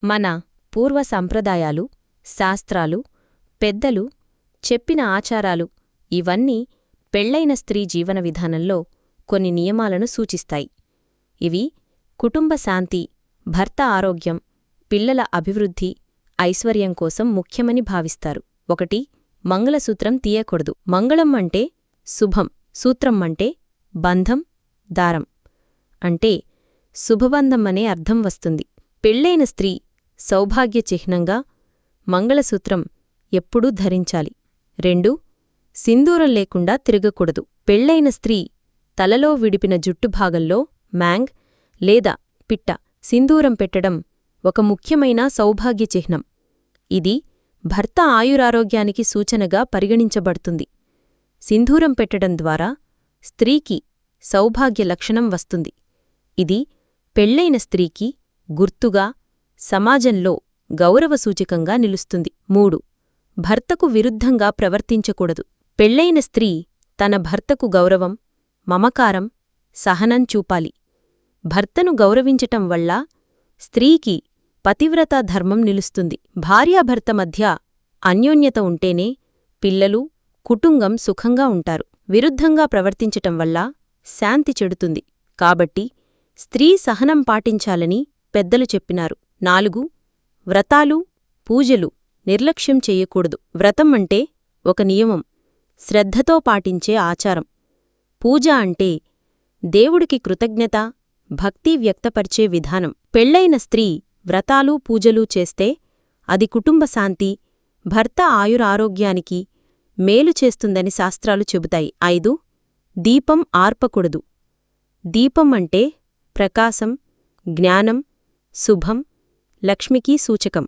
మన పూర్వ సంప్రదాయాలు, శాస్త్రాలు, పెద్దలు చెప్పిన ఆచారాలు ఇవన్నీ పెళ్లైన స్త్రీ జీవన విధానంలో కొన్ని నియమాలను సూచిస్తాయి. ఇవి కుటుంబ శాంతి, భర్త ఆరోగ్యం, పిల్లల అభివృద్ధి, ఐశ్వర్యం కోసం ముఖ్యమని భావిస్తారు. 1. మంగళసూత్రం తీయకూడదు. మంగళం అంటే శుభం, సూత్రం అంటే బంధం, దారం అంటే శుభబంధం అనే అర్థం వస్తుంది. పెళ్లైన స్త్రీ సౌభాగ్య చిహ్నంగా మంగళసూత్రం ఎప్పుడూ ధరించాలి. 2. సింధూరం లేకుండా తిరగకూడదు. పెళ్లైన స్త్రీ తలలో విడిపిన జుట్టుభాగంలో మ్యాంగ్ లేదా పిట్ట సింధూరం పెట్టడం ఒక ముఖ్యమైన సౌభాగ్య చిహ్నం. ఇది భర్త ఆయురారోగ్యానికి సూచనగా పరిగణించబడుతుంది. సింధూరం పెట్టడం ద్వారా స్త్రీకి సౌభాగ్య లక్షణం వస్తుంది. ఇది పెళ్లైన స్త్రీకి గుర్తుగా, సమాజంలో గౌరవసూచికంగా నిలుస్తుంది. 3. భర్తకు విరుద్ధంగా ప్రవర్తించకూడదు. పెళ్లైన స్త్రీ తన భర్తకు గౌరవం, మమకారం, సహనం చూపాలి. భర్తను గౌరవించటం వల్ల స్త్రీకి పతివ్రతా ధర్మం నిలుస్తుంది. భార్యాభర్త మధ్య అన్యోన్యత ఉంటేనే పిల్లలు, కుటుంబం సుఖంగా ఉంటారు. విరుద్ధంగా ప్రవర్తించటం వల్ల శాంతి చెడుతుంది. కాబట్టి స్త్రీ సహనం పాటించాలని పెద్దలు చెప్పినారు. 4. వ్రతాలు, పూజలు నిర్లక్ష్యం చెయ్యకూడదు. వ్రతం అంటే ఒక నియమం, శ్రద్ధతో పాటించే ఆచారం. పూజ అంటే దేవుడికి కృతజ్ఞత, భక్తి వ్యక్తపరిచే విధానం. పెళ్లైన స్త్రీ వ్రతాలు, పూజలు చేస్తే అది కుటుంబ శాంతి, భర్త ఆయురారోగ్యానికి మేలు చేస్తుందని శాస్త్రాలు చెబుతాయి. 5. దీపం ఆర్పకూడదు. దీపం అంటే ప్రకాశం, జ్ఞానం, శుభం, లక్ష్మికి సూచకం.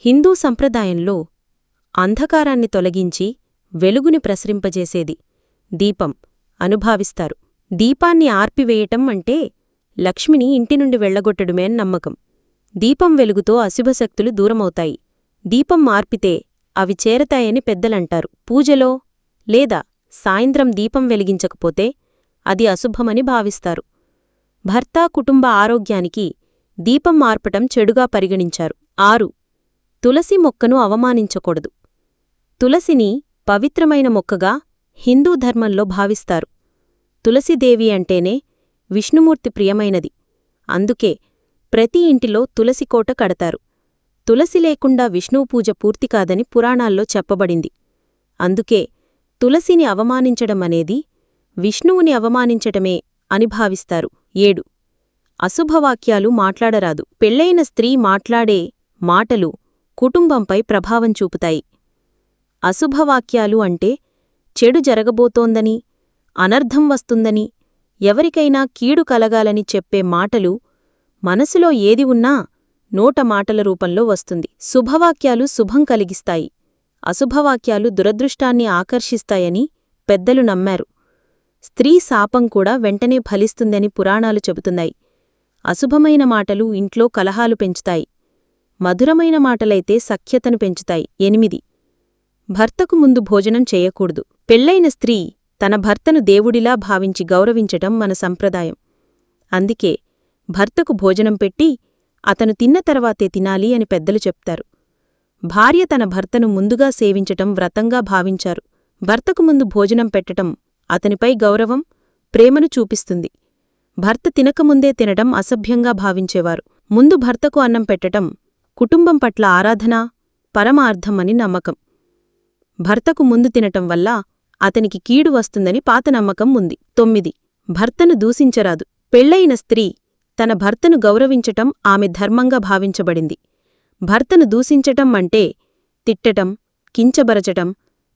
హిందూ సంప్రదాయంలో అంధకారాన్ని తొలగించి వెలుగుని ప్రసరింపజేసేది దీపం అనుభావిస్తారు. దీపాన్ని ఆర్పివేయటం అంటే లక్ష్మిని ఇంటినుండి వెళ్లగొట్టడమే నమ్మకం. దీపం వెలుగుతో అశుభశక్తులు దూరమవుతాయి. దీపం ఆర్పితే అవి చేరతాయని పెద్దలంటారు. పూజలో లేదా సాయంత్రం దీపం వెలిగించకపోతే అది అశుభమని భావిస్తారు. భర్త, కుటుంబ ఆరోగ్యానికి దీపం ఆర్పటం చెడుగా పరిగణించారు. 6. తులసి మొక్కను అవమానించకూడదు. తులసిని పవిత్రమైన మొక్కగా హిందూ ధర్మంలో భావిస్తారు. తులసిదేవి అంటేనే విష్ణుమూర్తి ప్రియమైనది. అందుకే ప్రతి ఇంటిలో తులసికోట కడతారు. తులసి లేకుండా విష్ణుపూజ పూర్తికాదని పురాణాల్లో చెప్పబడింది. అందుకే తులసిని అవమానించడమనేది విష్ణువుని అవమానించటమే అని భావిస్తారు. 7. అశుభవాక్యాలు మాట్లాడరాదు. పెళ్లైన స్త్రీ మాట్లాడే మాటలు కుటుంబంపై ప్రభావం చూపుతాయి. అశుభవాక్యాలు అంటే చెడు జరగబోతోందని, అనర్థం వస్తుందని, ఎవరికైనా కీడు కలగాలని చెప్పే మాటలు మనసులో ఏది ఉన్నా నోట మాటల రూపంలో వస్తుంది. శుభవాక్యాలు శుభం కలిగిస్తాయి. అశుభవాక్యాలు దురదృష్టాన్ని ఆకర్షిస్తాయని పెద్దలు నమ్మారు. స్త్రీ శాపం కూడా వెంటనే ఫలిస్తుందని పురాణాలు చెబుతున్నాయి. అశుభమైన మాటలు ఇంట్లో కలహాలు పెంచుతాయి. మధురమైన మాటలైతే సఖ్యతను పెంచుతాయి. 8. భర్తకు ముందు భోజనం చేయకూడదు. పెళ్లైన స్త్రీ తన భర్తను దేవుడిలా భావించి గౌరవించటం మన సంప్రదాయం. అందుకే భర్తకు భోజనం పెట్టి అతను తిన్న తర్వాతే తినాలి అని పెద్దలు చెప్తారు. భార్య తన భర్తను ముందుగా సేవించటం వ్రతంగా భావించారు. భర్తకు ముందు భోజనం పెట్టటం అతనిపై గౌరవం, ప్రేమను చూపిస్తుంది. భర్త తినకముందే తినడం అసభ్యంగా భావించేవారు. ముందు భర్తకు అన్నం పెట్టటం కుటుంబం పట్ల ఆరాధన, పరమార్థం అని నమ్మకం. భర్తకు ముందు తినటం వల్ల అతనికి కీడు వస్తుందని పాత నమ్మకం ఉంది. 9. భర్తను దూషించరాదు. పెళ్లైన స్త్రీ తన భర్తను గౌరవించటం ఆమె ధర్మంగా భావించబడింది. భర్తను దూషించటం అంటే తిట్టటం, కించబరచటం,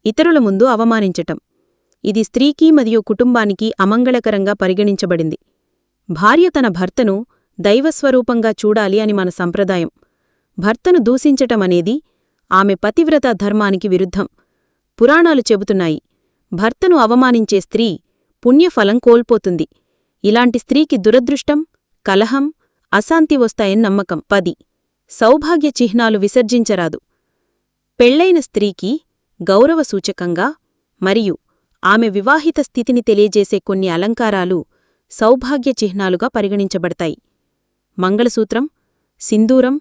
ఇతరుల ముందు అవమానించటం. ఇది స్త్రీకి మరియు కుటుంబానికి అమంగళకరంగా పరిగణించబడింది. భార్య తన భర్తను దైవస్వరూపంగా చూడాలి అని మన సంప్రదాయం. భర్తను దూషించటమనేది ఆమె పతివ్రత ధర్మానికి విరుద్ధం. పురాణాలు చెబుతున్నాయి, భర్తను అవమానించే స్త్రీ పుణ్యఫలం కోల్పోతుంది. ఇలాంటి స్త్రీకి దురదృష్టం, కలహం, అశాంతి వస్తాయని నమ్మకం. 10. సౌభాగ్య చిహ్నాలు విసర్జించరాదు. పెళ్లైన స్త్రీకి గౌరవసూచకంగా మరియు ఆమె వివాహిత స్థితిని తెలియజేసే కొన్ని అలంకారాలు సౌభాగ్య చిహ్నాలుగా పరిగణించబడతాయి. మంగళసూత్రం, సింధూరం,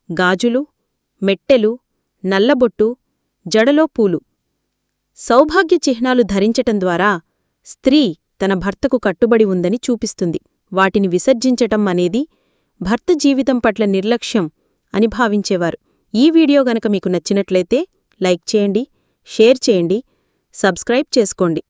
గాజులు, మెట్టెలు, నల్లబొట్టు, జడలో పూలు. సౌభాగ్య చిహ్నాలు ధరించటం ద్వారా స్త్రీ తన భర్తకు కట్టుబడి ఉందని చూపిస్తుంది. వాటిని విసర్జించటం అనేది భర్త జీవితం పట్ల నిర్లక్ష్యం అని భావించేవారు. ఈ వీడియో గనక మీకు నచ్చినట్లయితే లైక్ చేయండి, షేర్ చేయండి, సబ్స్క్రైబ్ చేసుకోండి.